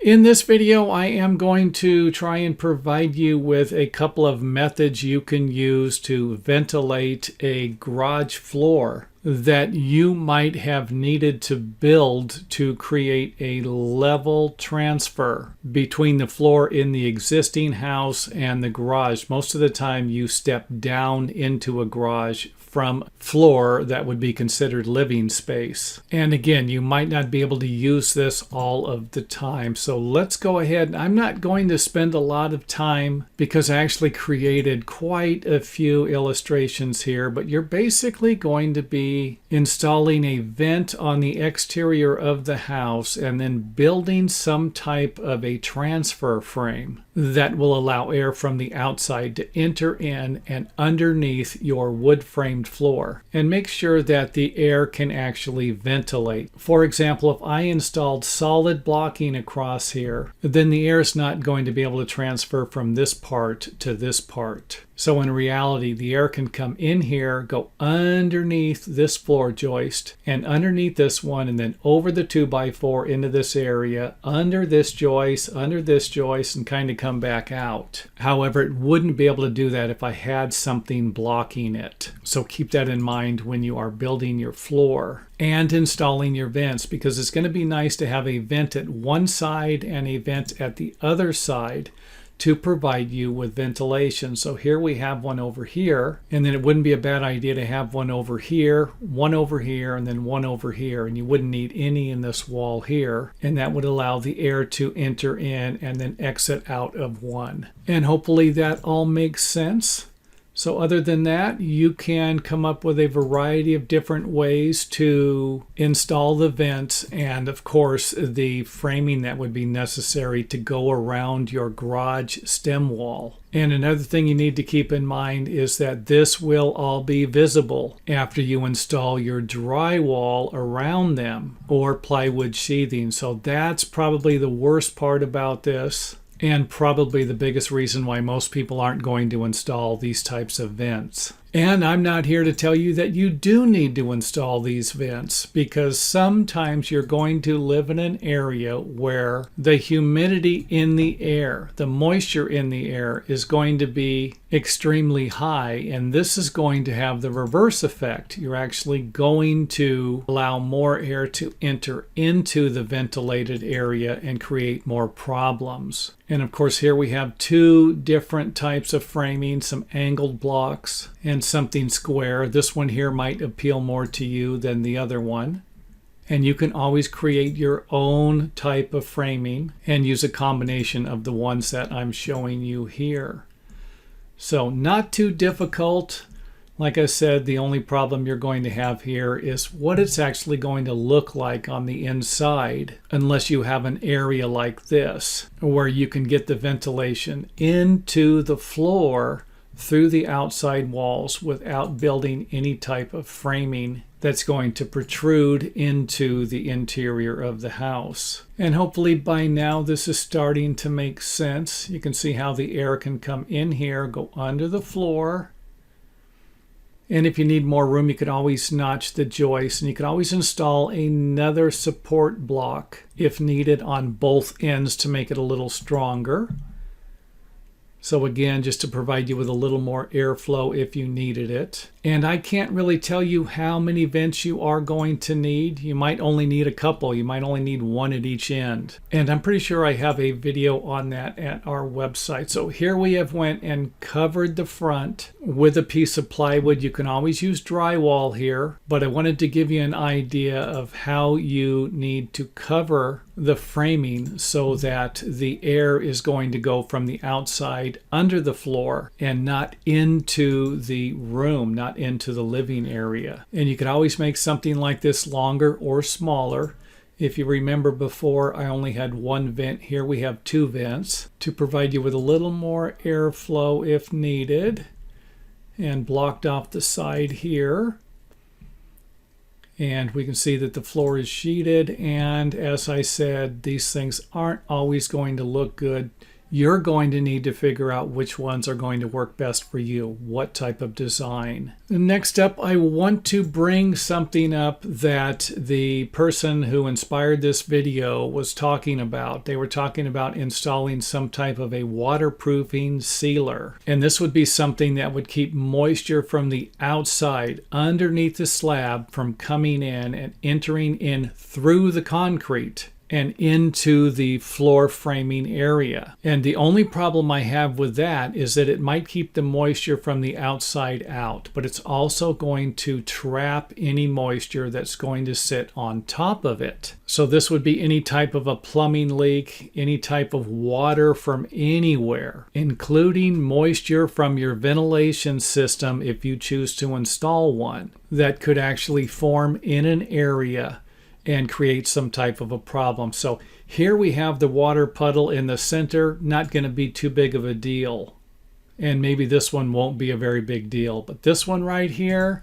In this video, I am going to try and provide you with a couple of methods you can use to ventilate a garage floor that you might have needed to build to create a level transfer between the floor in the existing house and the garage. Most of the time you step down into a garage from floor that would be considered living space. And again, you might not be able to use this all of the time. So let's go ahead. I'm not going to spend a lot of time because I actually created quite a few illustrations here, but you're basically going to be installing a vent on the exterior of the house and then building some type of a transfer frame that will allow air from the outside to enter in and underneath your wood framed floor and make sure that the air can actually ventilate. For example, if I installed solid blocking across here, then the air is not going to be able to transfer from this part to this part. So in reality, the air can come in here, go underneath this floor joist and underneath this one, and then over the 2x4 into this area, under this joist, and kind of come back out. However, it wouldn't be able to do that if I had something blocking it. So keep that in mind when you are building your floor and installing your vents, because it's going to be nice to have a vent at one side and a vent at the other side to provide you with ventilation. So here we have one over here, and then it wouldn't be a bad idea to have one over here, and then one over here, and you wouldn't need any in this wall here, and that would allow the air to enter in and then exit out of one. And hopefully that all makes sense. So other than that, you can come up with a variety of different ways to install the vents and, of course, the framing that would be necessary to go around your garage stem wall. And another thing you need to keep in mind is that this will all be visible after you install your drywall around them or plywood sheathing. So that's probably the worst part about this, and probably the biggest reason why most people aren't going to install these types of vents. And I'm not here to tell you that you do need to install these vents, because sometimes you're going to live in an area where the humidity in the air, the moisture in the air, is going to be extremely high, and this is going to have the reverse effect. You're actually going to allow more air to enter into the ventilated area and create more problems. And of course, here we have two different types of framing, some angled blocks and something square. This one here might appeal more to you than the other one. And you can always create your own type of framing and use a combination of the ones that I'm showing you here. So not too difficult. Like I said, the only problem you're going to have here is what it's actually going to look like on the inside, unless you have an area like this where you can get the ventilation into the floor through the outside walls without building any type of framing that's going to protrude into the interior of the house. And hopefully by now this is starting to make sense. You can see how the air can come in here, go under the floor. And if you need more room, you could always notch the joist, and you could always install another support block if needed on both ends to make it a little stronger. So again, just to provide you with a little more airflow if you needed it. And I can't really tell you how many vents you are going to need. You might only need a couple. You might only need one at each end. And I'm pretty sure I have a video on that at our website. So here we have went and covered the front with a piece of plywood. You can always use drywall here, but I wanted to give you an idea of how you need to cover the framing so that the air is going to go from the outside under the floor and not into the room, not into the living area. And you could always make something like this longer or smaller. If you remember before, I only had one vent. Here we have two vents to provide you with a little more airflow if needed, and blocked off the side here. And we can see that the floor is sheeted, and as I said, these things aren't always going to look good You're going to need to figure out which ones are going to work best for you, what type of design. Next up, I want to bring something up that the person who inspired this video was talking about. They were talking about installing some type of a waterproofing sealer. And this would be something that would keep moisture from the outside underneath the slab from coming in and entering in through the concrete and into the floor framing area. And the only problem I have with that is that it might keep the moisture from the outside out, but it's also going to trap any moisture that's going to sit on top of it. So this would be any type of a plumbing leak, any type of water from anywhere, including moisture from your ventilation system if you choose to install one, that could actually form in an area and create some type of a problem. So here we have the water puddle in the center, not going to be too big of a deal. And maybe this one won't be a very big deal, but this one right here,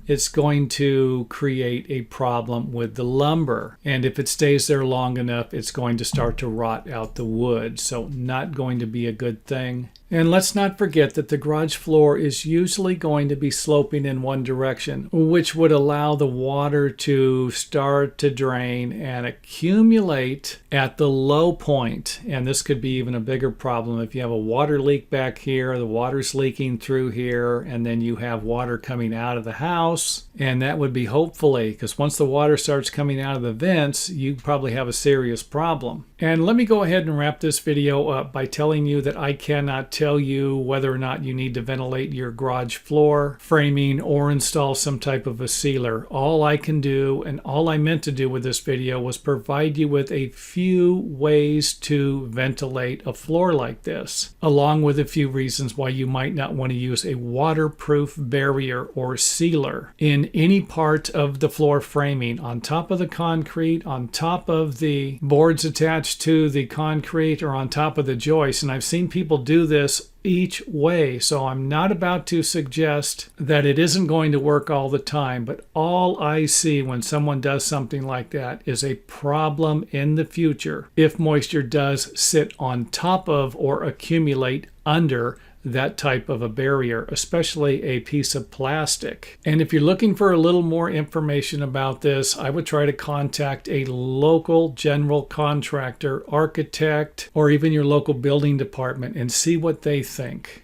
it's going to create a problem with the lumber. And if it stays there long enough, it's going to start to rot out the wood. So not going to be a good thing. And let's not forget that the garage floor is usually going to be sloping in one direction, which would allow the water to start to drain and accumulate at the low point. And this could be even a bigger problem if you have a water leak back here, the water's leaking through here, and then you have water coming out of the house. And that would be hopefully, because once the water starts coming out of the vents, you probably have a serious problem. And let me go ahead and wrap this video up by telling you that I cannot tell you whether or not you need to ventilate your garage floor framing or install some type of a sealer. All I can do, and all I meant to do with this video, was provide you with a few ways to ventilate a floor like this, along with a few reasons why you might not want to use a waterproof barrier or sealer in any part of the floor framing, on top of the concrete, on top of the boards attached to the concrete, or on top of the joist. And I've seen people do this each way, so I'm not about to suggest that it isn't going to work all the time, but all I see when someone does something like that is a problem in the future if moisture does sit on top of or accumulate under that type of a barrier, especially a piece of plastic. And if you're looking for a little more information about this, I would try to contact a local general contractor, architect, or even your local building department and see what they think.